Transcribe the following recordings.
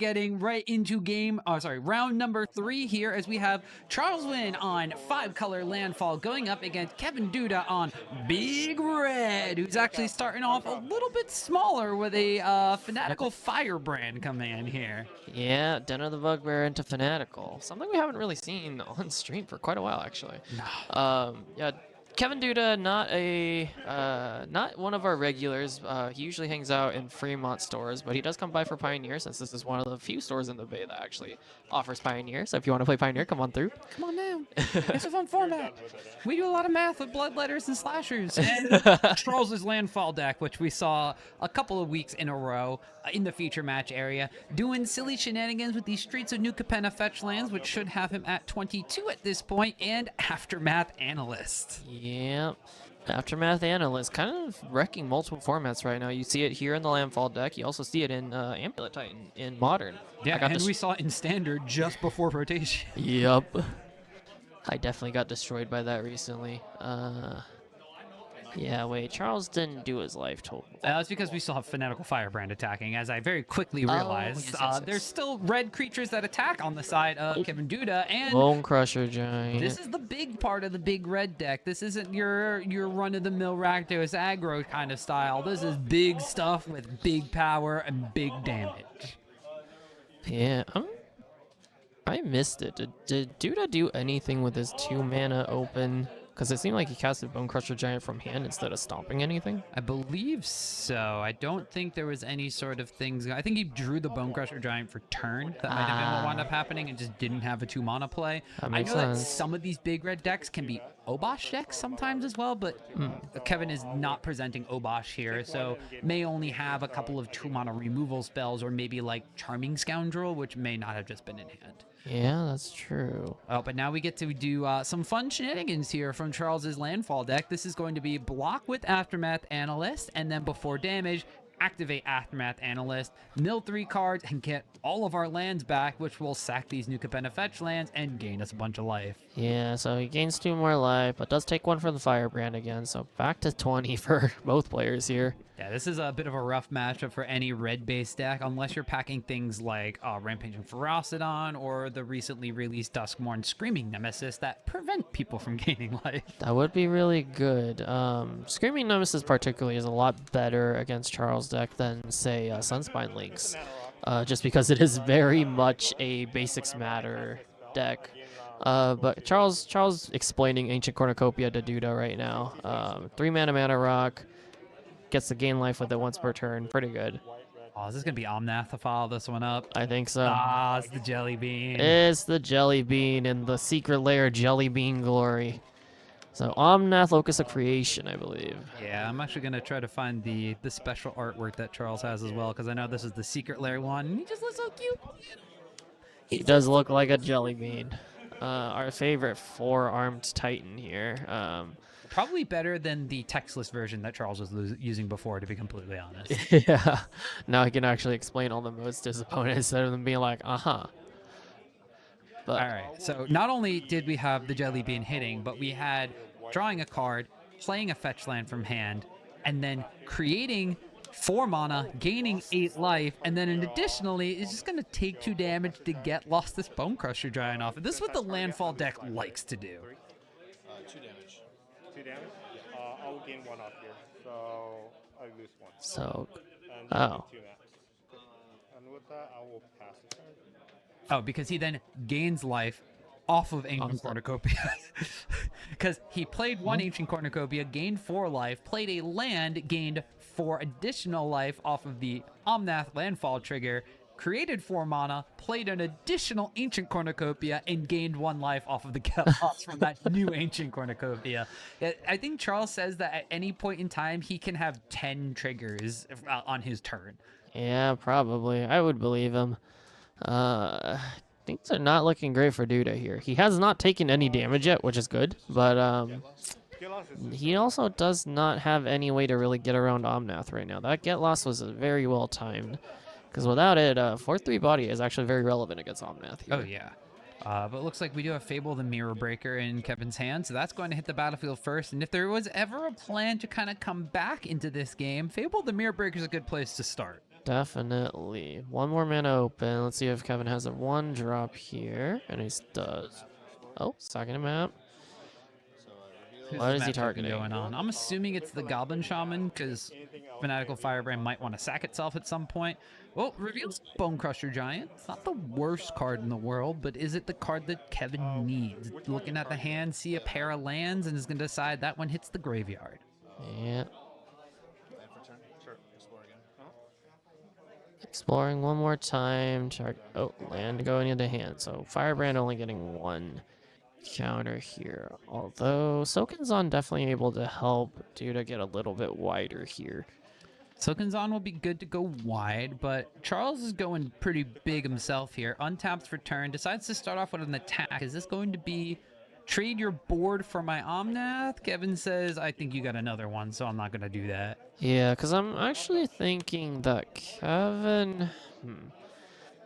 getting right into round number 3 here, as we have Charles Wynn on 5-color landfall going up against Kevin Duda on Big Red, who's actually starting off a little bit smaller with a Fanatical Firebrand coming in here. Yeah, Den of the Bugbear into Fanatical. Something we haven't really seen on stream for quite a while, actually. No. Yeah, Kevin Duda, not one of our regulars. He usually hangs out in Fremont stores, but he does come by for Pioneer, since this is one of the few stores in the Bay that actually offers Pioneer. So if you want to play Pioneer, come on through. Come on down. It's a fun format. We do a lot of math with blood letters and slashers. And Charles's landfall deck, which we saw a couple of weeks in a row in the feature match area, doing silly shenanigans with these Streets of New Capenna Fetch Lands, which should have him at 22 at this point, and Aftermath Analyst. Yep. Aftermath Analyst, kind of wrecking multiple formats right now. You see it here in the landfall deck. You also see it in Amulet Titan in Modern. Yeah, and we saw it in Standard just before rotation. Yep. I definitely got destroyed by that recently. Yeah, wait, Charles didn't do his life total. That's because we still have Fanatical Firebrand attacking, as I very quickly realized. Yes. There's still red creatures that attack on the side of Kevin Duda, and Bonecrusher Giant. this is the big part of the big red deck. This isn't your run-of-the-mill Rakdos aggro kind of style. This is big stuff with big power and big damage. Yeah, I missed it. Did Duda do anything with his 2-mana open? Because it seemed like he casted Bonecrusher Giant from hand instead of stomping anything. I believe so. I don't think there was any sort of things. I think he drew the Bonecrusher Giant for turn. That might have been what wound up happening, and just didn't have a 2-mana play. That I makes know that sense. some of these big red decks can be Obosh decks sometimes as well, but Kevin is not presenting Obosh here, so may only have a couple of 2-mana removal spells, or maybe like Charming Scoundrel, which may not have just been in hand. Yeah, that's true. Oh, but now we get to do some fun shenanigans here from Charles's landfall deck. This is going to be block with Aftermath Analyst, and then before damage, activate Aftermath Analyst, mill 3 cards, and get all of our lands back, which will sack these New Capenna Fetch Lands and gain us a bunch of life. Yeah, so he gains 2 more life, but does take 1 for the Firebrand again, so back to 20 for both players here. Yeah, this is a bit of a rough matchup for any red-based deck, unless you're packing things like Rampaging Ferocidon or the recently released Duskmourn Screaming Nemesis that prevent people from gaining life. That would be really good. Screaming Nemesis particularly is a lot better against Charles' deck than, say, Sunspine Links, just because it is very much a Basics Matter deck. But Charles explaining Ancient Cornucopia to Duda right now. 3-mana Mana Rock. Gets to gain life with it once per turn. Pretty good. Oh, is this going to be Omnath to follow this one up? I think so. Ah, it's the Jelly Bean. It's the Jelly Bean and the secret lair Jelly Bean glory. So Omnath, Locus of Creation, I believe. Yeah, I'm actually going to try to find the special artwork that Charles has as well, because I know this is the secret lair one, and he just looks so cute. He does look like a Jelly Bean. Our favorite 4-armed Titan here. Probably better than the textless version that Charles was using before, to be completely honest. Yeah. Now he can actually explain all the modes to his opponent instead of them being like, uh-huh. All right, so not only did we have the Jelly Bean hitting, but we had drawing a card, playing a fetch land from hand, and then creating 4 mana, gaining 8 life, and then additionally, it's just going to take 2 damage to get lost this Bonecrusher Giant off. This is what the landfall deck likes to do. 2 damage. 2 damage? Yeah. I'll gain 1 off here, so I lose 1. So, And oh. 2 max. And with that, I will pass the turn. Oh, because he then gains life off of Ancient Cornucopia. Because he played 1 Ancient Cornucopia, gained 4 life, played a land, gained 4 additional life off of the Omnath landfall trigger, created 4 mana, played an additional Ancient Cornucopia, and gained 1 life off of the get loss from that new Ancient Cornucopia. I think Charles says that at any point in time, he can have 10 triggers on his turn. Yeah, probably. I would believe him. Things are not looking great for Duda here. He has not taken any damage yet, which is good, but he also does not have any way to really get around Omnath right now. That get loss was very well timed, because without it, 4/3 body is actually very relevant against Omnath here. Oh, yeah. But it looks like we do have Fable the Mirror Breaker in Kevin's hand, so that's going to hit the battlefield first. And if there was ever a plan to kind of come back into this game, Fable the Mirror Breaker is a good place to start. Definitely. One more mana open. Let's see if Kevin has a 1-drop here. And he does. Oh, second him out. Who's What this is he matchup targeting? going on? I'm assuming it's the Goblin Shaman, because Fanatical Firebrand might want to sack itself at some point. Well, reveals Bonecrusher Giant. It's not the worst card in the world, but is it the card that Kevin needs? Looking at the hand, see a pair of lands, and is going to decide that one hits the graveyard. Yeah. Land for turn? Sure. Explore again. Exploring one more time. Oh, land going into hand. So Firebrand only getting 1 counter here. Although Sokinzon definitely able to help due to get a little bit wider here. Sokinzon will be good to go wide, but Charles is going pretty big himself here. Untaps for turn, decides to start off with an attack. Is this going to be trade your board for my Omnath? Kevin says, I think you got another one, so I'm not going to do that. Yeah, because I'm actually thinking that Kevin...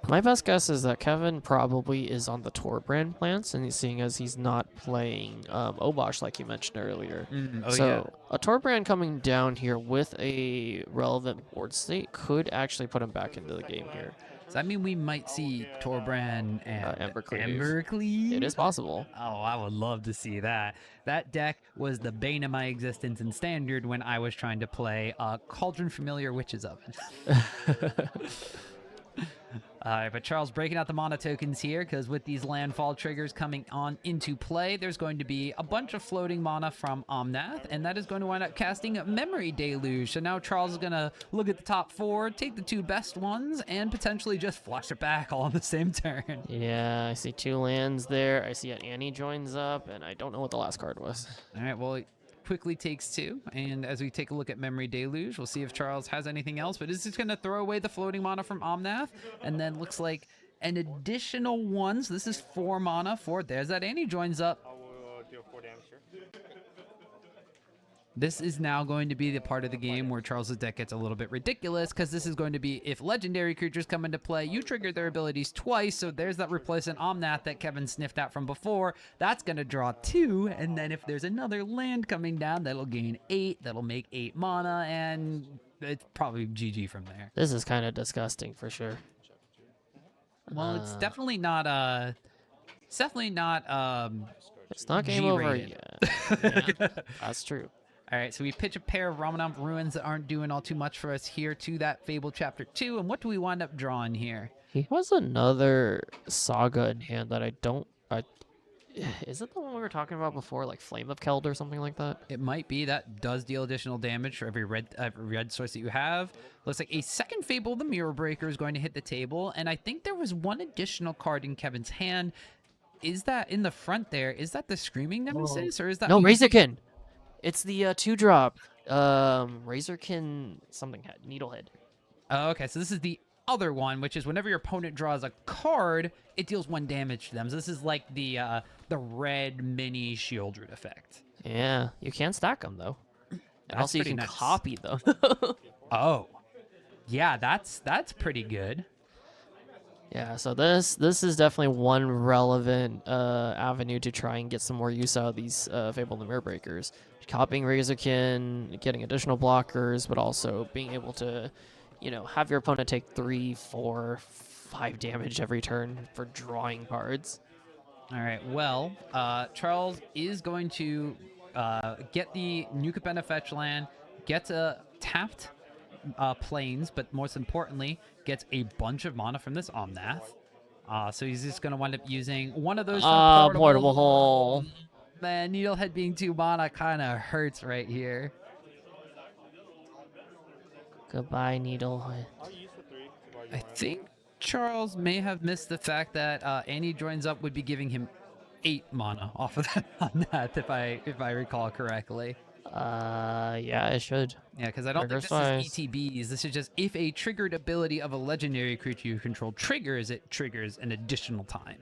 My best guess is that Kevin probably is on the Torbran plants, and seeing as he's not playing Obosh like you mentioned earlier. A Torbran coming down here with a relevant board state could actually put him back into the game here. Does that mean we might see Torbran and Embercleave. Embercleave? It is possible. Oh, I would love to see that. That deck was the bane of my existence in Standard when I was trying to play Cauldron Familiar Witch's Oven. But Charles breaking out the mana tokens here, because with these landfall triggers coming on into play, there's going to be a bunch of floating mana from Omnath, and that is going to wind up casting Memory Deluge. So now Charles is going to look at the top 4, take the 2 best ones, and potentially just flush it back all on the same turn. Yeah, I see 2 lands there. I see an Annie joins up, and I don't know what the last card was. All right, well, quickly takes 2, and as we take a look at Memory Deluge, we'll see if Charles has anything else, but is just going to throw away the floating mana from Omnath, and then looks like an additional 1, so this is 4 mana for, there's that Annie joins up. I will deal 4 damage here. This is now going to be the part of the game where Charles's deck gets a little bit ridiculous, because this is going to be, if legendary creatures come into play, you trigger their abilities twice, so there's that replacement Omnath that Kevin sniffed out from before. That's going to draw 2, and then if there's another land coming down, that'll gain 8, that'll make 8 mana, and it's probably GG from there. This is kind of disgusting for sure. Well, it's definitely not, it's not game over G-rated. yet. Yeah, that's true. All right, so we pitch a pair of Ramanamp Ruins that aren't doing all too much for us here to that Fable Chapter 2, and what do we wind up drawing here? He has another Saga in hand that I don't... is it the one we were talking about before, like Flame of Keld or something like that? It might be. That does deal additional damage for every red source that you have. Looks like a second Fable, the Mirror Breaker, is going to hit the table, and I think there was one additional card in Kevin's hand. Is that in the front there? Is that the Screaming Nemesis, or is that... No, Razorkin! It's the 2-drop. Razorkin something head, Needlehead. Oh, okay, so this is the other one, which is whenever your opponent draws a card, it deals 1 damage to them. So this is like the red mini Shieldred effect. Yeah, you can stack them though. And That's also you pretty can nice. copy them. Oh, yeah, that's pretty good. Yeah, so this is definitely one relevant avenue to try and get some more use out of these Fable and the Mirror Breakers. Copying Razorkin, getting additional blockers, but also being able to, you know, have your opponent take 3, 4, 5 damage every turn for drawing cards. All right, well, Charles is going to get the New Capenna Fetch Land, get a tapped planes, but most importantly, gets a bunch of mana from this Omnath. So he's just going to wind up using one of those. Portable Hole. Man, Needlehead being 2 mana kind of hurts right here. Goodbye, Needlehead. I'll use the 3. I think Charles may have missed the fact that Annie joins up would be giving him 8 mana off of that Omnath, if I recall correctly. Yeah, it should. Yeah, because I don't think this is ETBs. This is just if a triggered ability of a legendary creature you control triggers, it triggers an additional time.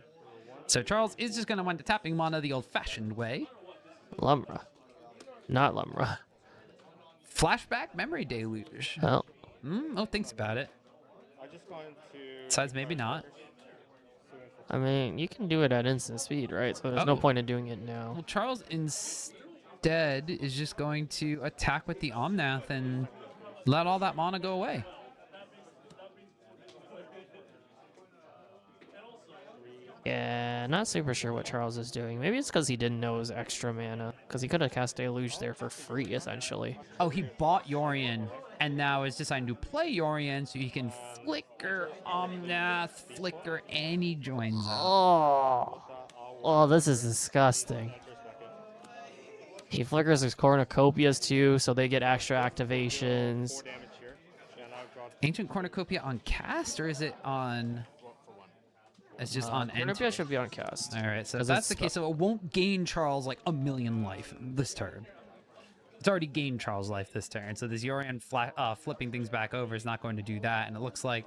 So Charles is just going to wind up tapping mana the old-fashioned way. Lumra. Not Lumra. Flashback Memory Deluge. Well. Thinks about it. I just going to... Besides, maybe not. I mean, you can do it at instant speed, right? So there's no point in doing it now. Well, Charles instead is just going to attack with the Omnath and let all that mana go away. Yeah, not super sure what Charles is doing. Maybe it's because he didn't know it was extra mana, because he could have cast Deluge there for free, essentially. Oh, he bought Yorion, and now is deciding to play Yorion so he can flicker Omnath, flicker, and he joins up. Oh, this is disgusting. He flickers his cornucopias too, so they get extra activations. 4 damage here. Yeah, now I've drawn Ancient Cornucopia on cast, or is it on? It's just on end. Cornucopia should be on cast. All right, so 'Cause that's it's the case. So it won't gain Charles like 1,000,000 life this turn. It's already gained Charles life this turn. So this Yorion flipping things back over is not going to do that. And it looks like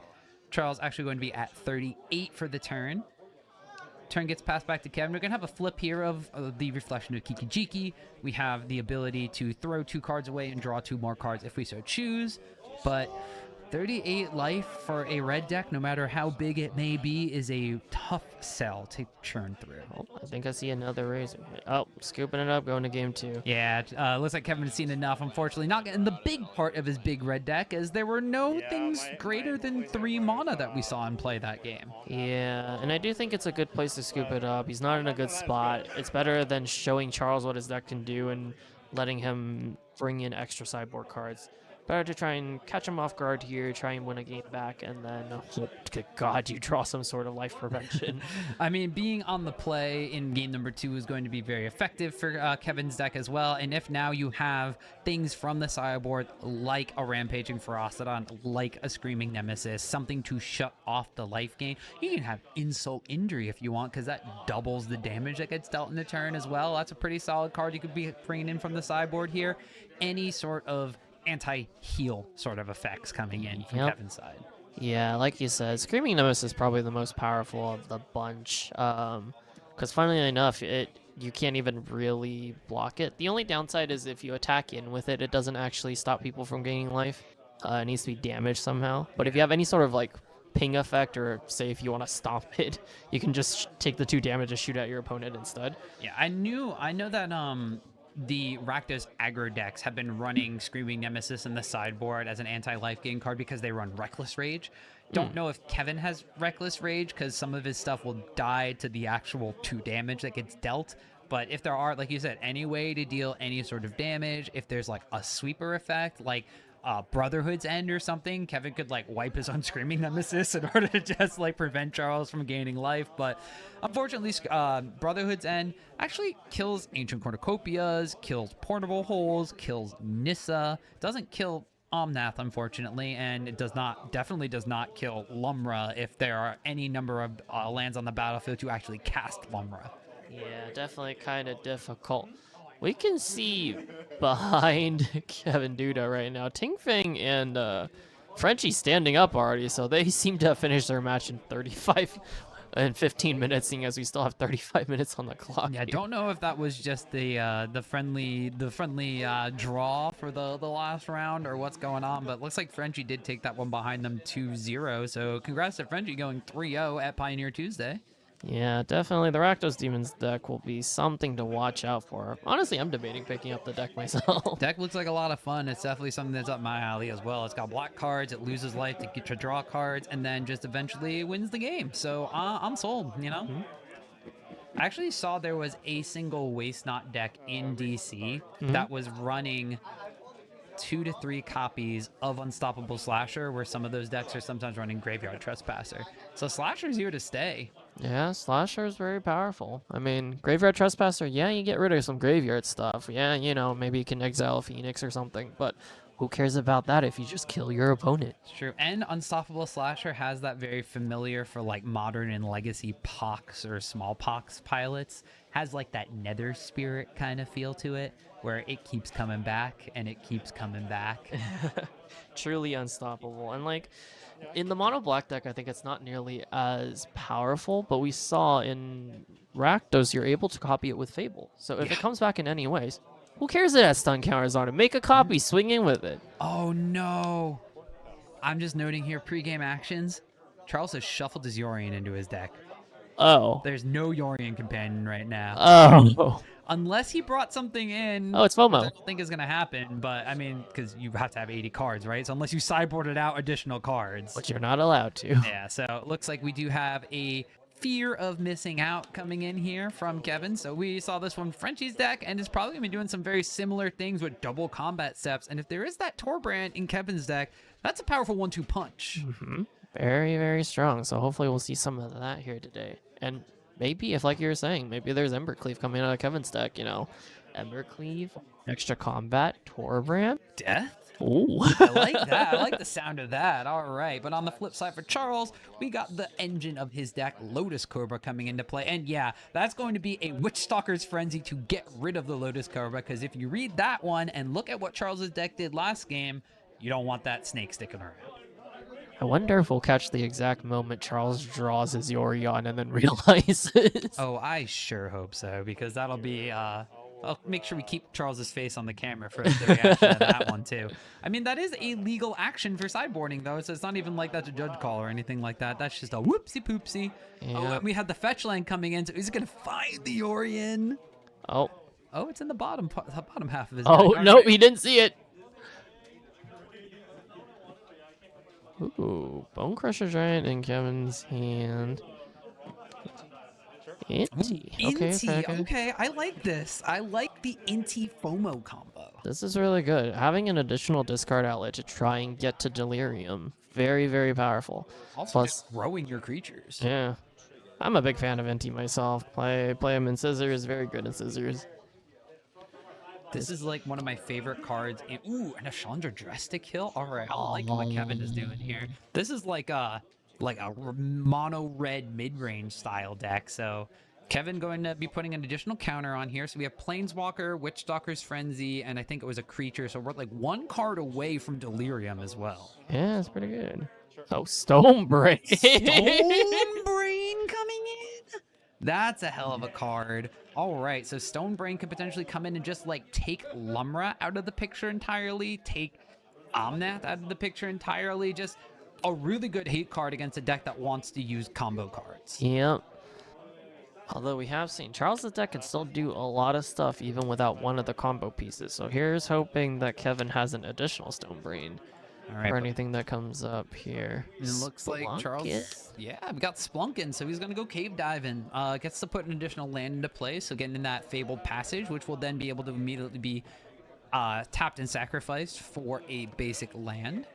Charles actually going to be at 38 for the turn. Turn gets passed back to Kevin. We're going to have a flip here of the Reflection of Kikijiki. We have the ability to throw 2 cards away and draw 2 more cards if we so choose. But 38 life for a red deck, no matter how big it may be, is a tough sell to churn through. Oh, I think I see another razor. Oh, scooping it up, going to game 2. Yeah, looks like Kevin has seen enough. Unfortunately, not getting the big part of his big red deck, as there were no things greater than 3 mana that we saw him play that game. Yeah, and I do think it's a good place to scoop it up. He's not in a good spot. It's better than showing Charles what his deck can do and letting him bring in extra sideboard cards. Better to try and catch him off guard here, try and win a game back, and then hope to God you draw some sort of life prevention. I mean, being on the play in game number 2 is going to be very effective for Kevin's deck as well. And if now you have things from the sideboard like a Rampaging Ferocidon, like a Screaming Nemesis, something to shut off the life gain, you can have Insult Injury if you want, because that doubles the damage that gets dealt in the turn as well. That's a pretty solid card you could be bringing in from the sideboard here. Any sort of anti-heal sort of effects coming in from Kevin's side. Yeah, like you said, Screaming Nemesis is probably the most powerful of the bunch. Because funnily enough, you can't even really block it. The only downside is if you attack in with it, it doesn't actually stop people from gaining life. It needs to be damaged somehow. But if you have any sort of like ping effect, or say if you want to stomp it, you can just take the 2 damage and shoot at your opponent instead. Yeah, I know that the Rakdos aggro decks have been running Screaming Nemesis in the sideboard as an anti-life gain card because they run Reckless Rage. Don't know if Kevin has Reckless Rage because some of his stuff will die to the actual 2 damage that gets dealt. But if there are, like you said, any way to deal any sort of damage, if there's like a sweeper effect, like Brotherhood's End or something, Kevin could like wipe his own Screaming Nemesis in order to just like prevent Charles from gaining life. But unfortunately, Brotherhood's End actually kills Ancient Cornucopias, kills Portable Holes, kills Nissa, doesn't kill Omnath, unfortunately, and it definitely does not kill Lumra if there are any number of lands on the battlefield to actually cast Lumra. Yeah, definitely kind of difficult. We can see behind Kevin Duda right now, Ting Feng and Frenchie standing up already, so they seem to have finished their match in 15 minutes, seeing as we still have 35 minutes on the clock. Yeah, I don't know if that was just the friendly draw for the last round or what's going on, but it looks like Frenchie did take that one behind them 2-0. So congrats to Frenchie going 3-0 at Pioneer Tuesday. Yeah, definitely. The Rakdos Demons deck will be something to watch out for. Honestly, I'm debating picking up the deck myself. Deck looks like a lot of fun. It's definitely something that's up my alley as well. It's got black cards, it loses life to get to draw cards, and then just eventually wins the game. So I'm sold, you know? I actually saw there was a single Waste Not deck in DC that was running 2 to 3 copies of Unstoppable Slasher, where some of those decks are sometimes running Graveyard Trespasser. So Slasher's here to stay. Yeah, Slasher is very powerful. I mean, Graveyard Trespasser, yeah, you get rid of some graveyard stuff. Yeah, you know, maybe you can exile Phoenix or something, but who cares about that if you just kill your opponent? It's true. And Unstoppable Slasher has that very familiar for like modern and legacy pox or smallpox pilots. Has like that nether spirit kind of feel to it, where it keeps coming back and it keeps coming back. Truly unstoppable. And like in the mono black deck, I think it's not nearly as powerful, but we saw in Rakdos you're able to copy it with Fable. So if it comes back in any ways, who cares that it has stun counters on it? Make a copy, swing in with it. Oh no. I'm just noting here pre-game actions. Charles has shuffled his Yorion into his deck. Oh. There's no Yorion companion right now. Oh. Unless he brought something in. Oh, it's FOMO. I don't think is going to happen, but I mean, because you have to have 80 cards, right? So unless you sideboarded out additional cards. But you're not allowed to. Yeah, so it looks like we do have a fear of missing out coming in here from Kevin. So we saw this from Frenchie's deck, and is probably going to be doing some very similar things with double combat steps. And if there is that Torbran in Kevin's deck, that's a powerful 1-2 punch. Very, very strong. So hopefully we'll see some of that here today. And maybe, if like you were saying, maybe there's Embercleave coming out of Kevin's deck, you know. Embercleave, extra combat, Torbran. Death? Ooh. I like that. I like the sound of that. All right. But on the flip side for Charles, we got the engine of his deck, Lotus Cobra, coming into play. And yeah, that's going to be a Witchstalker's Frenzy to get rid of the Lotus Cobra. Because if you read that one and look at what Charles's deck did last game, you don't want that snake sticking around. I wonder if we'll catch the exact moment Charles draws his Yorion and then realizes. Oh, I sure hope so. Because that'll be... I'll make sure we keep Charles's face on the camera for the reaction to that one, too. I mean, that is a legal action for sideboarding, though, so it's not even like that's a judge call or anything like that. That's just a whoopsie-poopsie. Yeah. Oh, and we had the fetch land coming in, so he's going to find the Orion. Oh. Oh, it's in the bottom half of his Oh, deck. no, Right. he didn't see it. Ooh, Bonecrusher Giant in Kevin's hand. Inti. Inti, okay, I like this. I like the Inti FOMO combo. This is really good. Having an additional discard outlet to try and get to Delirium. Very, very powerful. Also, Plus, just growing your creatures. yeah. I'm a big fan of Inti myself. Play him in Scissors. Very good in Scissors. This is like one of my favorite cards. Ooh, and a Chandra Drastic Hill. All right, I like what Kevin is doing here. This is like a mono red mid-range style deck. So Kevin going to be putting an additional counter on here. So we have Planeswalker, Witchstalker's Frenzy, and I think it was a creature. So we're like one card away from Delirium as well. Yeah, it's pretty good. Oh, Stonebrain. Stonebrain coming in. That's a hell of a card. All right, so Stonebrain could potentially come in and just like take Lumra out of the picture entirely, take Omnath out of the picture entirely. Just a really good hate card against a deck that wants to use combo cards. Yep. Although we have seen Charles' deck can still do a lot of stuff even without one of the combo pieces. So here's hoping that Kevin has an additional Stonebrain. All right, Or anything that comes up here. it looks like Charles. Splunk it? Yeah, we got Splunkin, so he's gonna go cave diving. Gets to put an additional land into play, so getting in that Fabled Passage, which will then be able to immediately be tapped and sacrificed for a basic land.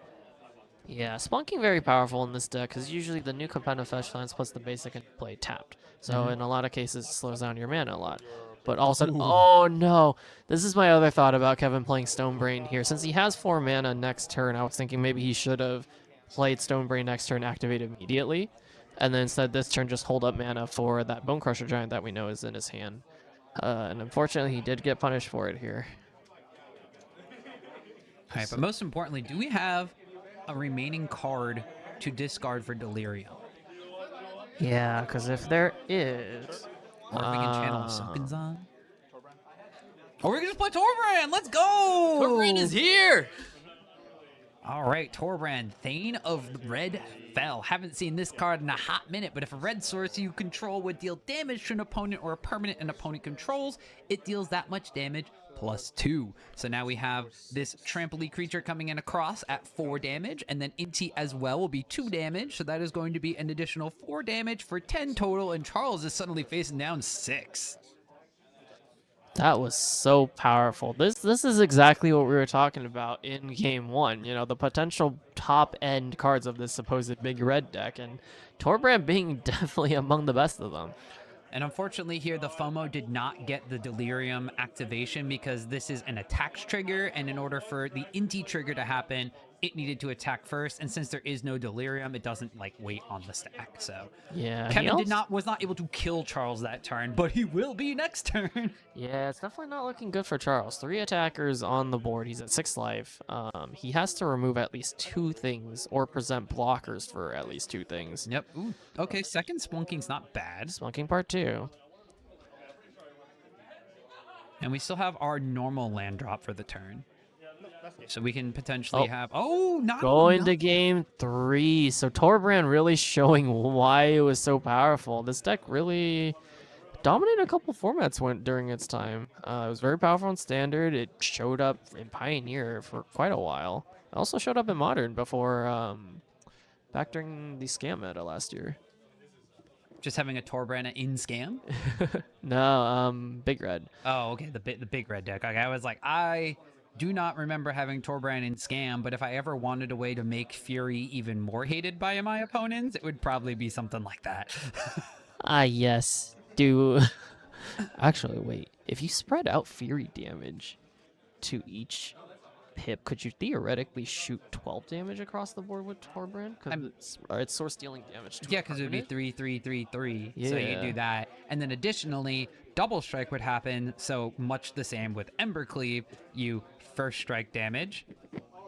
Yeah, Splunking very powerful in this deck because usually the new Competitive Fetch Lands puts the basic into play tapped. So in a lot of cases, it slows down your mana a lot. But also, oh no, this is my other thought about Kevin playing Stonebrain here. Since he has 4 mana next turn, I was thinking maybe he should have played Stonebrain next turn, activate immediately, and then instead this turn just hold up mana for that Bonecrusher Giant that we know is in his hand. And unfortunately, he did get punished for it here. All right, but most importantly, do we have a remaining card to discard for Delirium? Yeah, because if there is... Or if we can channel Sokinzan? Or we can just play Torbran! Let's go! Torbran is here! All right, Torbran, Thane of Red Fell. Haven't seen this card in a hot minute, but if a red source you control would deal damage to an opponent or a permanent an opponent controls, it deals that much damage +2. So now we have this trampoline creature coming in across at 4 damage, and then Inti as well will be 2 damage, so that is going to be an additional 4 damage for 10 total, and Charles is suddenly facing down 6. That was so powerful. This is exactly what we were talking about in game 1. You know, the potential top end cards of this supposed big red deck, and Torbran being definitely among the best of them. And unfortunately here, the FOMO did not get the Delirium activation because this is an attacks trigger, and in order for the Inti trigger to happen, it needed to attack first, and since there is no Delirium, it doesn't like wait on the stack. So Yeah, Kevin was not able to kill Charles that turn, but he will be next turn. Yeah, it's definitely not looking good for Charles. 3 attackers on the board. He's at 6 life. He has to remove at least 2 things or present blockers for at least 2 things. Yep. Ooh. Okay, second Splunking's not bad. Splunking part 2. And we still have our normal land drop for the turn. So we can potentially have... Oh, not Going enough. to game 3. So Torbran really showing why it was so powerful. This deck really dominated a couple formats during its time. It was very powerful in Standard. It showed up in Pioneer for quite a while. It also showed up in Modern before back during the scam meta last year. Just having a Torbran in scam? No, Big Red. Oh, okay, the big red deck. Okay, I was like, I do not remember having Torbran in scam, but if I ever wanted a way to make Fury even more hated by my opponents, it would probably be something like that. Ah, yes. Do actually wait. If you spread out Fury damage to each pip, could you theoretically shoot 12 damage across the board with Torbran? Because it's source dealing damage. To Yeah, a because it would be permanent? 3, 3, 3, 3. So you Yeah. do that, and then additionally, double strike would happen. So much the same with Ember Cleave. You first strike damage,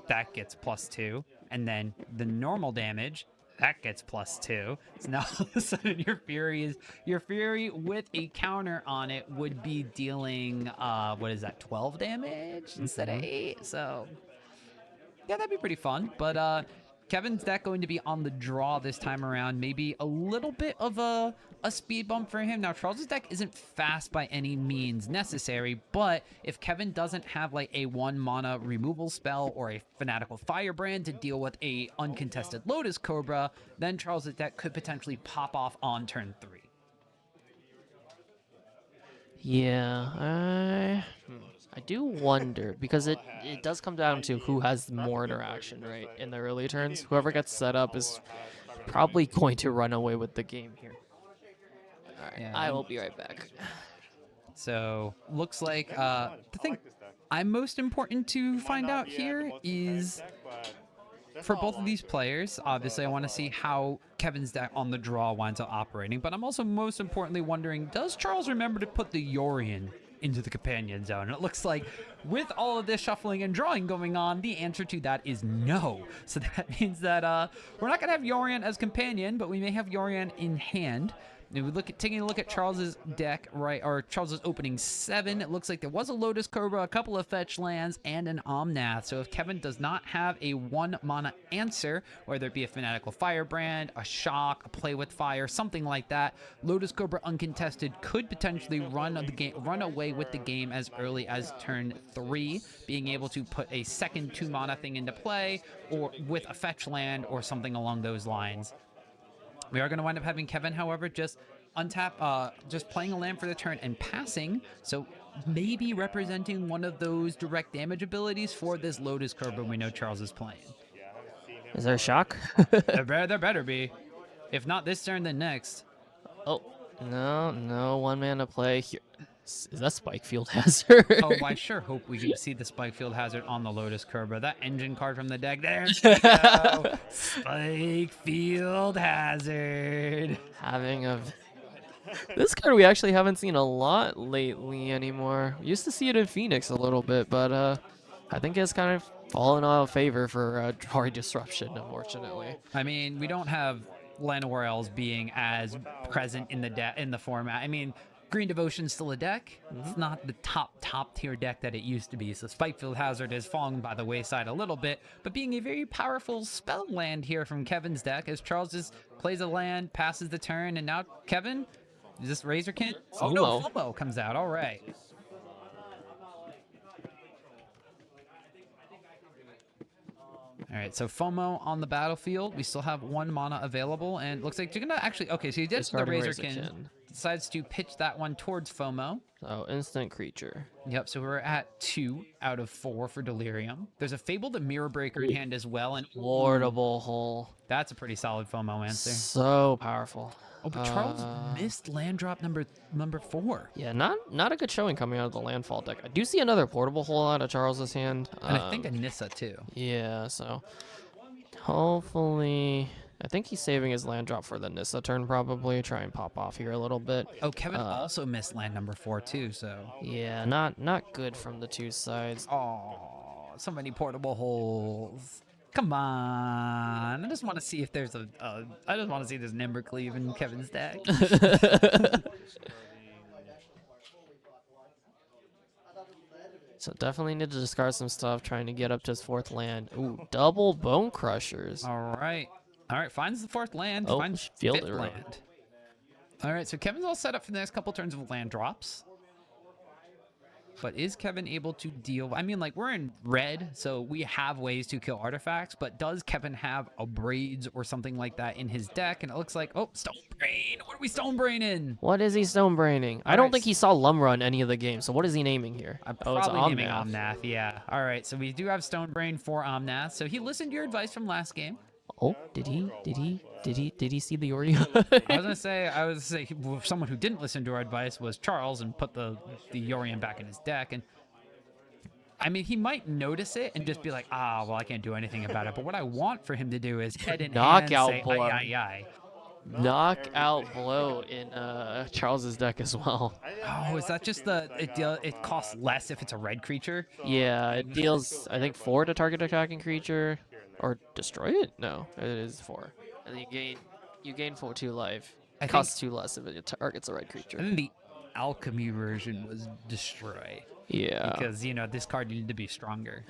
that gets +2, and then the normal damage that gets +2. So now all of a sudden your Fury with a counter on it would be dealing what is that, 12 damage instead of 8. So yeah, that'd be pretty fun. But Kevin's deck going to be on the draw this time around. Maybe a little bit of a speed bump for him. Now, Charles's deck isn't fast by any means necessary, but if Kevin doesn't have like a 1 mana removal spell or a Fanatical Firebrand to deal with a uncontested Lotus Cobra, then Charles's deck could potentially pop off on turn 3. Yeah, I do wonder, because it does come down to who has more interaction, right? In the early turns, whoever gets set up is probably going to run away with the game here. All right, Yeah. I will be right back. So looks like the thing I'm most important to find out here is for both of these players, obviously I want to see how Kevin's deck on the draw winds up operating, but I'm also most importantly wondering, does Charles remember to put the Yorion into the companion zone? And it looks like with all of this shuffling and drawing going on, the answer to that is no. So that means that we're not going to have Yorion as companion, but we may have Yorion in hand. If we taking a look at Charles's deck, right, or Charles's opening 7, it looks like there was a Lotus Cobra, a couple of Fetch Lands, and an Omnath. So if Kevin does not have a 1 mana answer, whether it be a Fanatical Firebrand, a Shock, a Play with Fire, something like that, Lotus Cobra uncontested could potentially run away with the game as early as turn 3, being able to put a second 2 mana thing into play, or with a Fetch Land or something along those lines. We are going to wind up having Kevin, however, just untap, just playing a land for the turn and passing. So maybe representing one of those direct damage abilities for this Lotus Cobra we know Charles is playing. Is there a shock? There better be. If not this turn, then next. Oh, no 1 mana play here. Is that Spike Field Hazard? Oh, I sure hope we can see the Spike Field Hazard on the Lotus Cobra. That engine card from the deck. There we go. Spike Field Hazard. This card we actually haven't seen a lot lately anymore. We used to see it in Phoenix a little bit, but I think it's kind of fallen out of favor for Drawing Disruption, unfortunately. I mean, we don't have Llanowar Elves being as present in the format. I mean, Green Devotion's still a deck. It's not the top tier deck that it used to be. So Spikefield Hazard has fallen by the wayside a little bit, but being a very powerful spell land here from Kevin's deck as Charles just plays a land, passes the turn, and now Kevin, is this Razorkin? Oh no, FOMO comes out. All right. All right, so FOMO on the battlefield. We still have 1 mana available, and it looks like you're gonna actually. Okay, so you did the Discarding Razorkin. Decides to pitch that one towards FOMO. So instant creature. Yep, so we're at 2 out of 4 for Delirium. There's a Fabled Mirror Breaker in hand as well, and Lordable Hole. that's a pretty solid FOMO answer. So powerful. Oh, but Charles missed land drop number 4. Yeah, not a good showing coming out of the landfall deck. I do see another Portable Hole out of Charles's hand. And I think a Nissa too. Yeah, so hopefully, I think he's saving his land drop for the Nissa turn probably. Try and pop off here a little bit. Oh, Kevin also missed land number 4 too, so. Yeah, not good from the 2 sides. Oh, so many portable holes. Come on. I just want to see if there's I just want to see this Nimber Cleave in Kevin's deck. So definitely need to discard some stuff, trying to get up to his 4th land. Ooh, double Bonecrushers. All right, finds the 4th land. Oh, finds field 5th it right. land. All right, so Kevin's all set up for the next couple turns of land drops. But is Kevin able to deal? I mean, like, we're in red, so we have ways to kill artifacts, but does Kevin have a Braids or something like that in his deck? And it looks like, oh, Stone Brain. What are we Stone Braining? What is he stone braining? I don't think he saw Lumra in any of the games, so what is he naming here? I'm Oh, it's probably naming Omnath. Omnath, yeah. All right, so we do have Stone Brain for Omnath. So he listened to your advice from last game. Oh, did he see the Ori? I was gonna say someone who didn't listen to our advice was Charles and put the Yorion back in his deck. And I mean, he might notice it and just be like, ah, well, I can't do anything about it. But what I want for him to do is head in hand Knockout say, blow. aye, aye, aye. Knockout blow in Charles's deck as well. Oh, is that just it costs less if it's a red creature? Yeah, it deals, I think, 4 to target attacking creature. Or destroy it? No, it is 4. And then you gain 2 life. It costs 2 less if it targets a red creature. And the alchemy version was destroy. Yeah. Because, you know, this card needed to be stronger.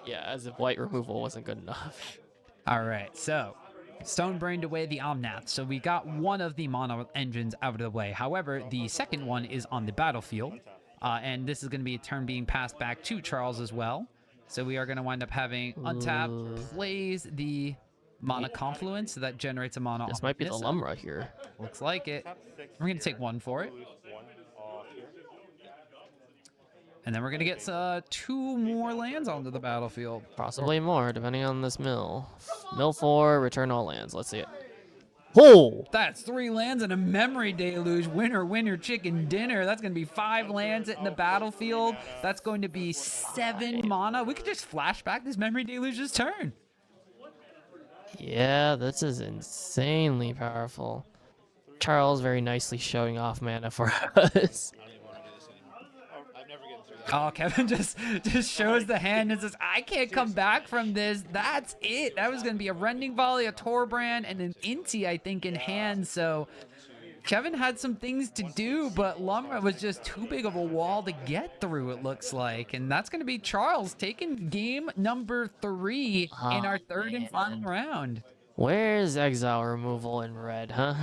Yeah, as if white removal wasn't good enough. All right, so Stone Brained away the Omnath. So we got one of the mono engines out of the way. However, the second one is on the battlefield. And this is going to be a turn being passed back to Charles as well. So we are going to wind up having untap plays the mana confluence, so that generates a mana. This might be the Nissa. Lumra here. Looks like it. We're going to take 1 for it. And then we're going to get 2 more lands onto the battlefield. Possibly more, depending on this mill. Mill 4, return all lands. Let's see it. Oh! That's 3 lands and a memory deluge. Winner, winner, chicken dinner. That's going to be 5 lands in the battlefield. That's going to be 7 mana. We could just flash back this memory deluge's turn. Yeah, this is insanely powerful. Charles very nicely showing off mana for us. Oh, Kevin just shows the hand and says, I can't come back from this. That's it. That was going to be a Rending Volley, a Torbran, and an Inti, I think, in hand. So Kevin had some things to do, but Lumra was just too big of a wall to get through, it looks like. And that's going to be Charles taking game number 3 in our third and final round. Where's exile removal in red, huh?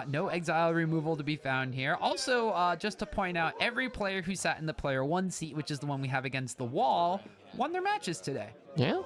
No exile removal to be found here. Also, just to point out, every player who sat in the player 1 seat, which is the one we have against the wall, won their matches today. Yeah,